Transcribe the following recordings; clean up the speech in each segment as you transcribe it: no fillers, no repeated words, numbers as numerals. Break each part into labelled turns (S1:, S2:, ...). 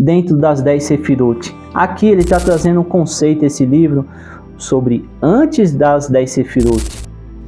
S1: dentro das 10 Sefirot. Aqui ele está trazendo um conceito, esse livro, sobre antes das 10 Sefirot,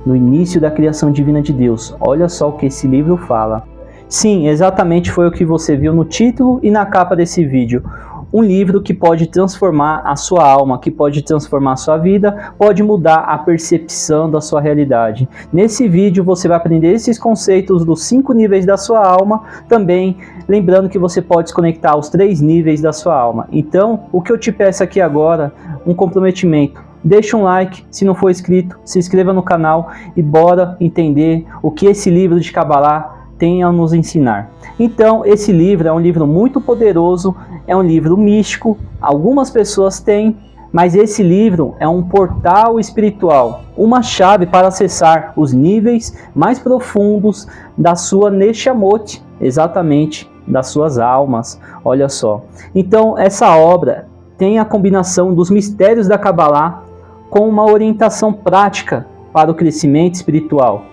S1: no início da criação divina de Deus. Olha só o que esse livro fala. Sim, exatamente foi o que você viu no título e na capa desse vídeo. Um livro que pode transformar a sua alma, que pode transformar a sua vida, pode mudar a percepção da sua realidade. Nesse vídeo você vai aprender esses conceitos dos 5 níveis da sua alma, também lembrando que você pode se conectar aos 3 níveis da sua alma. Então, o que eu te peço aqui agora, um comprometimento. Deixa um like, se não for inscrito, se inscreva no canal e bora entender o que esse livro de Kabbalah tem a nos ensinar. Então, esse livro é um livro muito poderoso, é um livro místico, algumas pessoas têm, mas esse livro é um portal espiritual, uma chave para acessar os níveis mais profundos da sua Neshamot, exatamente, das suas almas. Olha só. Então, essa obra tem a combinação dos mistérios da Kabbalah com uma orientação prática para o crescimento espiritual.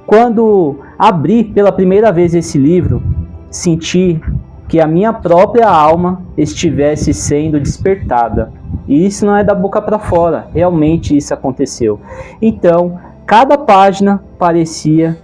S1: Quando abri pela primeira vez esse livro, senti que a minha própria alma estivesse sendo despertada. E isso não é da boca para fora, realmente isso aconteceu. Então, cada página parecia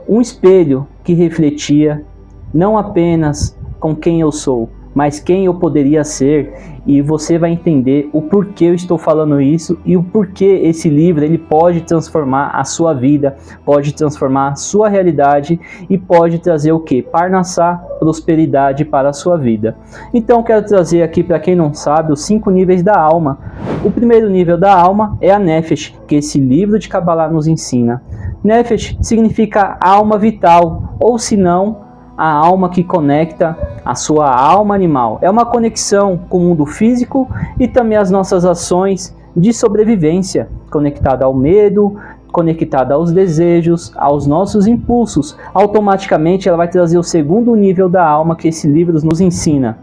S1: um espelho que refletia não apenas com quem eu sou, mas quem eu poderia ser, e você vai entender o porquê eu estou falando isso e o porquê esse livro ele pode transformar a sua vida, pode transformar a sua realidade e pode trazer o que? Parnassá, prosperidade para a sua vida. Então quero trazer aqui, para quem não sabe, os 5 níveis da alma. O primeiro nível da alma é a Nefesh, que esse livro de Kabbalah nos ensina. Nefesh significa alma vital, ou se não, a alma que conecta a sua alma animal. É uma conexão com o mundo físico e também as nossas ações de sobrevivência, conectada ao medo, conectada aos desejos, aos nossos impulsos. Automaticamente ela vai trazer o segundo nível da alma que esse livro nos ensina,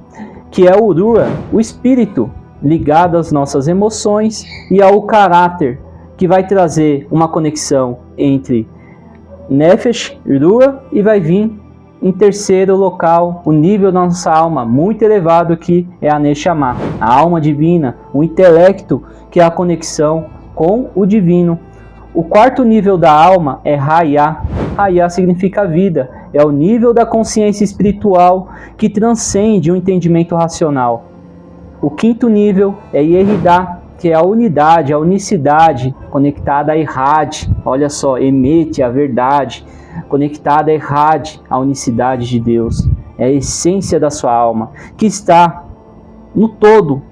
S1: que é o Ruach, o espírito ligado às nossas emoções e ao caráter, que vai trazer uma conexão entre Nefesh, Ruach, e vai vir em terceiro local, o nível da nossa alma muito elevado, que é a Neshama, a alma divina, o intelecto, que é a conexão com o divino. O quarto nível da alma é Hayah. Hayah significa vida, é o nível da consciência espiritual que transcende o entendimento racional. O quinto nível é Yehidah, que é a unidade, a unicidade, conectada a Errad, olha só, Emet, a verdade, conectada a Errad, a unicidade de Deus, é a essência da sua alma, que está no todo,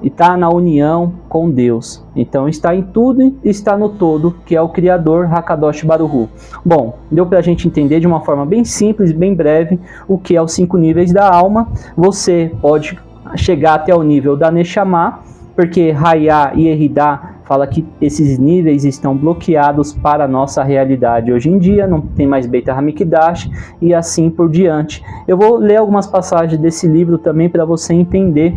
S1: e está na união com Deus. Então está em tudo e está no todo, que é o Criador, Hakadosh Baruch Hu. Bom, deu para a gente entender de uma forma bem simples, bem breve, o que é os 5 níveis da alma. Você pode chegar até o nível da Neshama, porque Hayah e Yehidah fala que esses níveis estão bloqueados para a nossa realidade hoje em dia, não tem mais Beit HaMikdash e assim por diante. Eu vou ler algumas passagens desse livro também para você entender.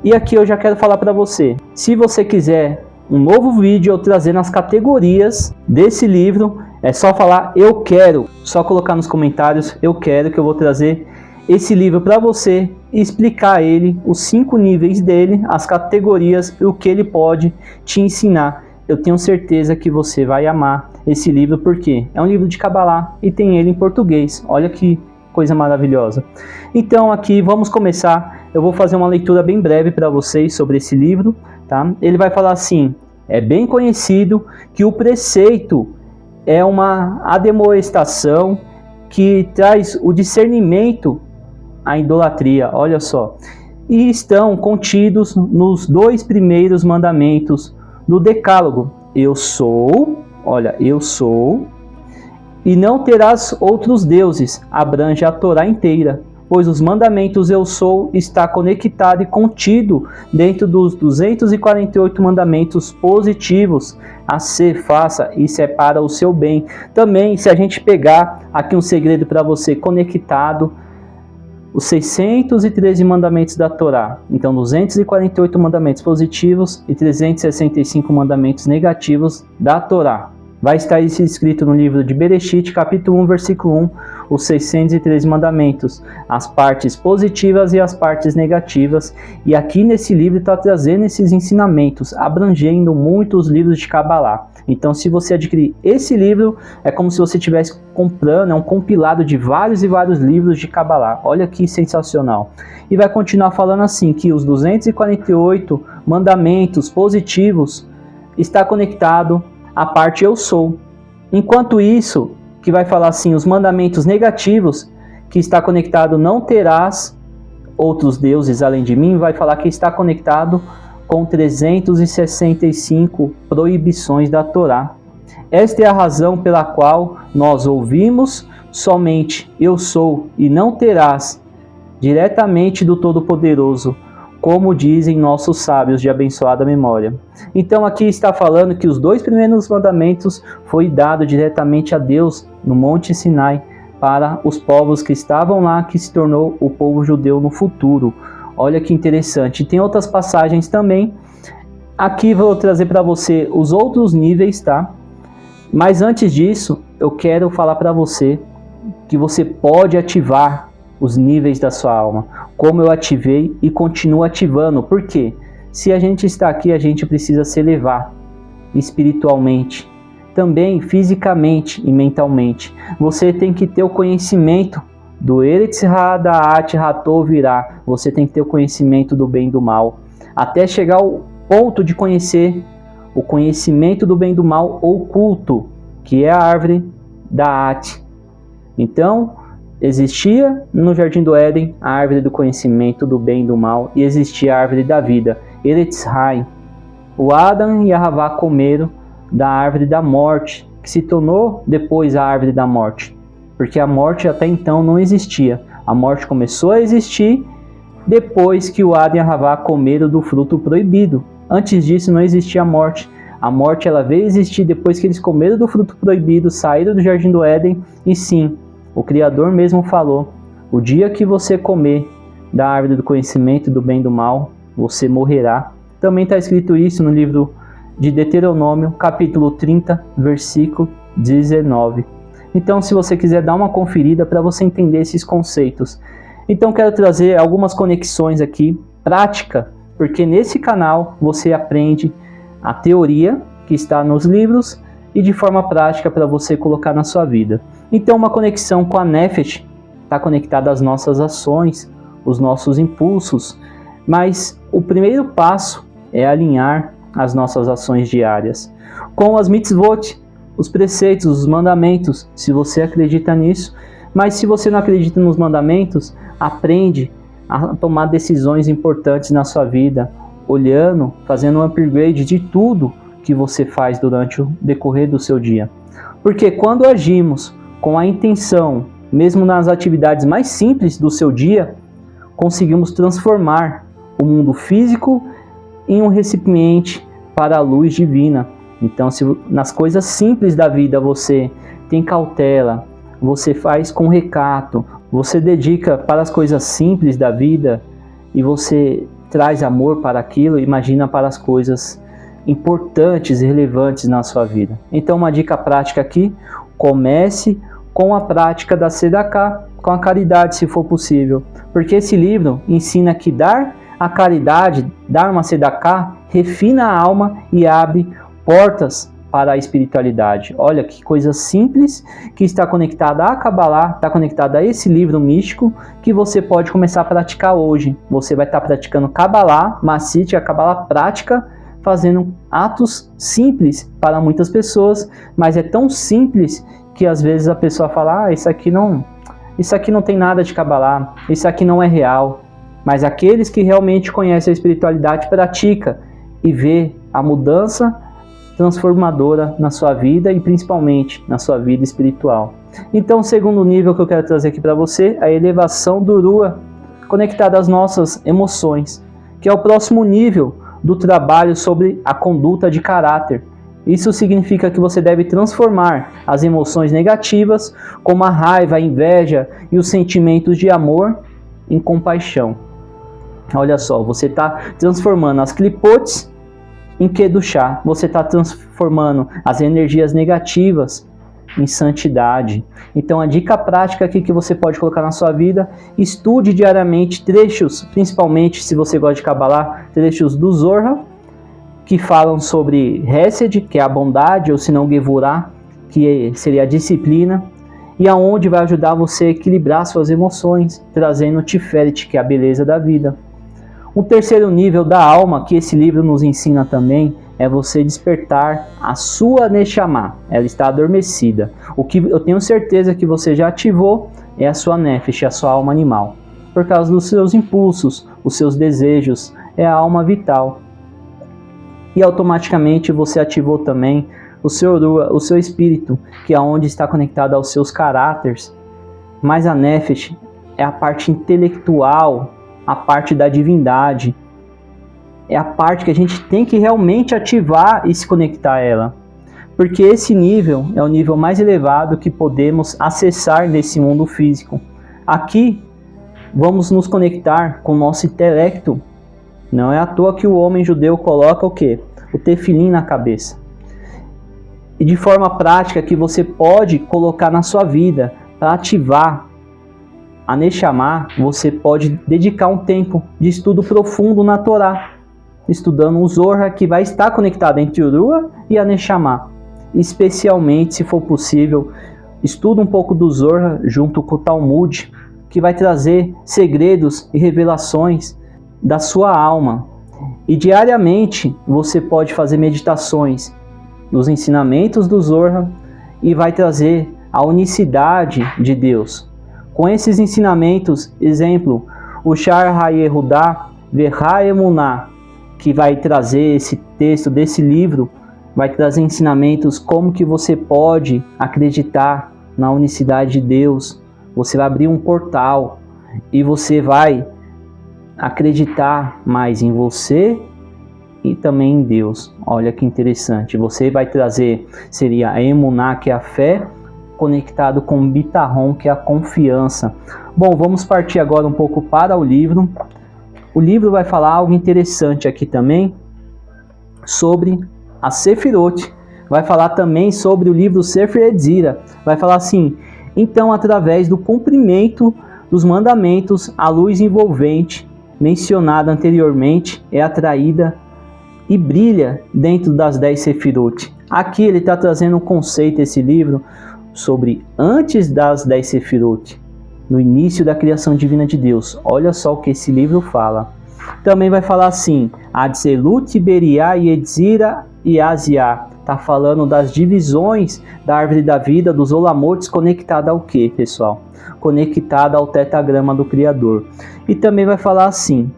S1: E aqui eu já quero falar para você, se você quiser um novo vídeo eu trazendo as categorias desse livro, é só falar eu quero, só colocar nos comentários eu quero, que eu vou trazer esse livro para você e explicar ele, os 5 níveis dele, as categorias e o que ele pode te ensinar. Eu tenho certeza que você vai amar esse livro, porque é um livro de Kabbalah e tem ele em português. Olha que coisa maravilhosa. Então aqui vamos começar. Eu vou fazer uma leitura bem breve para vocês sobre esse livro, tá? Ele vai falar assim: é bem conhecido que o preceito é uma admoestação que traz o discernimento à idolatria, olha só, e estão contidos nos 2 primeiros mandamentos do Decálogo. Eu sou, olha, eu sou, e não terás outros deuses, abrange a Torá inteira, pois os mandamentos eu sou está conectado e contido dentro dos 248 mandamentos positivos, a ser, faça, isso é para o seu bem. Também, se a gente pegar aqui um segredo para você, conectado os 613 mandamentos da Torá. Então, 248 mandamentos positivos e 365 mandamentos negativos da Torá. Vai estar isso escrito no livro de Bereshit, capítulo 1, versículo 1, os 613 mandamentos, as partes positivas e as partes negativas. E aqui nesse livro está trazendo esses ensinamentos, abrangendo muitos livros de Kabbalah. Então, se você adquirir esse livro, é como se você estivesse comprando, é um compilado de vários e vários livros de Kabbalah. Olha que sensacional. E vai continuar falando assim, que os 248 mandamentos positivos está conectado à parte eu sou. Enquanto isso, que vai falar assim, os mandamentos negativos, que está conectado não terás outros deuses além de mim, vai falar que está conectado com 365 proibições da Torá. Esta é a razão pela qual nós ouvimos somente eu sou e não terás diretamente do Todo-Poderoso, como dizem nossos sábios de abençoada memória. Então aqui está falando que os 2 primeiros mandamentos foi dado diretamente a Deus no Monte Sinai para os povos que estavam lá, que se tornou o povo judeu no futuro. Olha que interessante. Tem outras passagens também. Aqui vou trazer para você os outros níveis, tá? Mas antes disso, eu quero falar para você que você pode ativar os níveis da sua alma, como eu ativei e continuo ativando. Por quê? Se a gente está aqui, a gente precisa se elevar espiritualmente, também fisicamente e mentalmente. Você tem que ter o conhecimento do Eretz Hadaat Hatov Virá. Você tem que ter o conhecimento do bem e do mal, até chegar ao ponto de conhecer o conhecimento do bem e do mal oculto, que é a árvore da At. Então, existia no Jardim do Éden a árvore do conhecimento do bem e do mal, e existia a árvore da vida, Eretz Haim. O Adam e a Havá comeram da árvore da morte, que se tornou depois a árvore da morte, porque a morte até então não existia. A morte começou a existir depois que o Adam e a Havá comeram do fruto proibido. Antes disso não existia a morte. A morte ela veio existir depois que eles comeram do fruto proibido, saíram do Jardim do Éden, e sim, o Criador mesmo falou, o dia que você comer da árvore do conhecimento do bem e do mal, você morrerá. Também está escrito isso no livro de Deuteronômio, capítulo 30, versículo 19. Então, se você quiser dar uma conferida para você entender esses conceitos. Então, quero trazer algumas conexões aqui, prática, porque nesse canal você aprende a teoria que está nos livros e de forma prática para você colocar na sua vida. Então, uma conexão com a Nefesh está conectada às nossas ações, os nossos impulsos, mas o primeiro passo é alinhar as nossas ações diárias com as mitzvot, os preceitos, os mandamentos, se você acredita nisso. Mas se você não acredita nos mandamentos, aprende a tomar decisões importantes na sua vida, olhando, fazendo um upgrade de tudo que você faz durante o decorrer do seu dia. Porque quando agimos com a intenção, mesmo nas atividades mais simples do seu dia, conseguimos transformar o mundo físico em um recipiente para a luz divina. Então, se nas coisas simples da vida você tem cautela, você faz com recato, você dedica para as coisas simples da vida e você traz amor para aquilo, imagina para as coisas importantes e relevantes na sua vida. Então, uma dica prática aqui, comece com a prática da Sedaká, com a caridade, se for possível. Porque esse livro ensina que dar a caridade, dar uma Sedaká, refina a alma e abre portas para a espiritualidade. Olha que coisa simples, que está conectada a Kabbalah, está conectada a esse livro místico, que você pode começar a praticar hoje. Você vai estar praticando Kabbalah, Masit, a Kabbalah prática, fazendo atos simples para muitas pessoas, mas é tão simples que às vezes a pessoa fala, isso aqui não tem nada de Kabbalah, isso aqui não é real. Mas aqueles que realmente conhecem a espiritualidade pratica e vê a mudança transformadora na sua vida e principalmente na sua vida espiritual. Então, o segundo nível que eu quero trazer aqui para você é a elevação do Rua, conectada às nossas emoções, que é o próximo nível do trabalho sobre a conduta de caráter. Isso significa que você deve transformar as emoções negativas, como a raiva, a inveja e os sentimentos de amor, em compaixão. Olha só, você está transformando as clipotes em Kedushá. Você está transformando as energias negativas em santidade. Então a dica prática aqui que você pode colocar na sua vida: estude diariamente trechos, principalmente se você gosta de Kabbalah, trechos do Zohar, que falam sobre Hesed, que é a bondade, ou se não Gevurah, que seria a disciplina, e aonde vai ajudar você a equilibrar suas emoções, trazendo Tiferet, que é a beleza da vida. Um terceiro nível da alma, que esse livro nos ensina também, é você despertar a sua Neshama. Ela está adormecida. O que eu tenho certeza que você já ativou é a sua Nefesh, a sua alma animal. Por causa dos seus impulsos, os seus desejos, é a alma vital. E automaticamente você ativou também o seu Rua, o seu espírito, que é onde está conectado aos seus caráteres. Mas a Nefesh é a parte intelectual, a parte da divindade. É a parte que a gente tem que realmente ativar e se conectar a ela. Porque esse nível é o nível mais elevado que podemos acessar nesse mundo físico. Aqui, vamos nos conectar com o nosso intelecto. Não é à toa que o homem judeu coloca o quê? O tefilim na cabeça. E de forma prática que você pode colocar na sua vida para ativar a Neshama, você pode dedicar um tempo de estudo profundo na Torá, estudando o Zohar, que vai estar conectado entre o Rua e a Neshama. Especialmente, se for possível, estuda um pouco do Zohar junto com o Talmud, que vai trazer segredos e revelações da sua alma. E diariamente você pode fazer meditações dos ensinamentos do Zohar e vai trazer a unicidade de Deus. Com esses ensinamentos, exemplo, o Shar HaYehudá Veha Emuná, que vai trazer esse texto desse livro, vai trazer ensinamentos como que você pode acreditar na unicidade de Deus. Você vai abrir um portal e você vai acreditar mais em você e também em Deus. Olha que interessante. Você vai trazer, seria a Emuná, que é a fé, conectado com o Bitahon, que é a confiança. Bom, vamos partir agora um pouco para o livro. O livro vai falar algo interessante aqui também sobre a Sefirot. Vai falar também sobre o livro Sefer Yetzirah. Vai falar assim: então, através do cumprimento dos mandamentos, a luz envolvente mencionada anteriormente é atraída e brilha dentro das 10 Sefirot. Aqui ele está trazendo um conceito, esse livro, sobre antes das 10 Sefirot, no início da criação divina de Deus. Olha só o que esse livro fala. Também vai falar assim: Atzelut, Beriá, Yetzirah e Asiá. Está falando das divisões da árvore da vida, dos Olamotes, conectada ao que, pessoal? Conectada ao tetagrama do Criador. E também vai falar assim: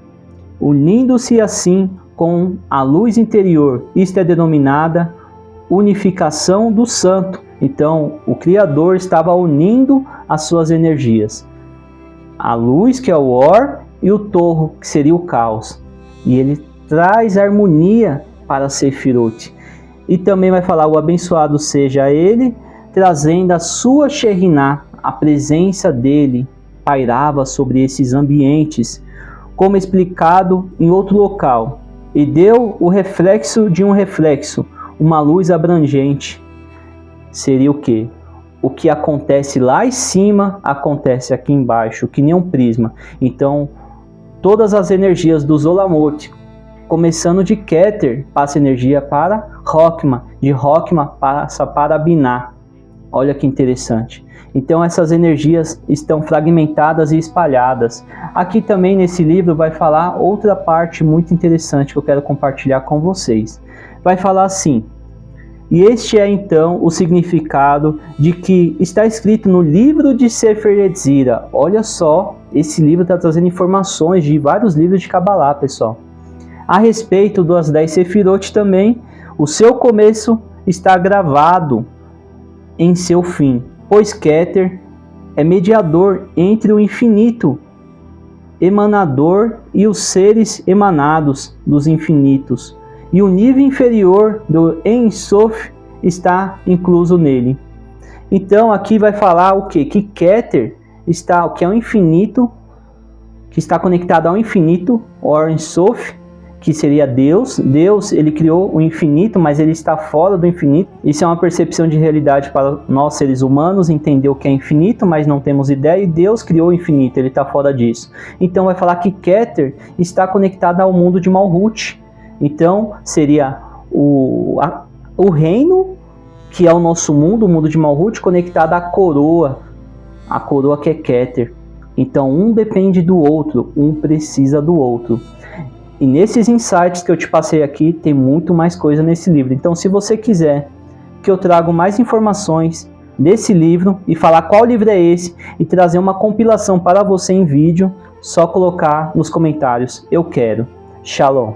S1: unindo-se assim com a luz interior. Isto é denominada unificação do santo. Então, o Criador estava unindo as suas energias. A luz, que é o Or, e o Torro, que seria o caos. E ele traz harmonia para a Sefirot. E também vai falar: o abençoado seja ele, trazendo a sua Shekhinah. A presença dele pairava sobre esses ambientes, como explicado em outro local. E deu o reflexo de um reflexo, uma luz abrangente. Seria o quê? O que acontece lá em cima, acontece aqui embaixo, que nem um prisma. Então, todas as energias dos Olamot, começando de Keter, passa energia para Rokhma, de Rokhma passa para Binah. Olha que interessante. Então, essas energias estão fragmentadas e espalhadas. Aqui também nesse livro vai falar outra parte muito interessante que eu quero compartilhar com vocês. Vai falar assim: e este é então o significado de que está escrito no livro de Sefer Yetzirah. Olha só, esse livro está trazendo informações de vários livros de Kabbalah, pessoal. A respeito das 10 Sefirot também, o seu começo está gravado em seu fim, pois Keter é mediador entre o infinito emanador e os seres emanados dos infinitos. E o nível inferior do Ein Sof está incluso nele. Então aqui vai falar o quê? Que Keter está, o que é o infinito, que está conectado ao infinito, o Ein Sof, que seria Deus. Deus, ele criou o infinito, mas ele está fora do infinito. Isso é uma percepção de realidade para nós seres humanos, entender o que é infinito, mas não temos ideia, e Deus criou o infinito, ele está fora disso. Então vai falar que Keter está conectado ao mundo de Malhut. Então seria o reino, que é o nosso mundo, o mundo de Malhut, conectado à coroa, a coroa que é Keter. Então um depende do outro, um precisa do outro. E nesses insights que eu te passei aqui, tem muito mais coisa nesse livro. Então se você quiser que eu traga mais informações desse livro e falar qual livro é esse e trazer uma compilação para você em vídeo, só colocar nos comentários, eu quero. Shalom.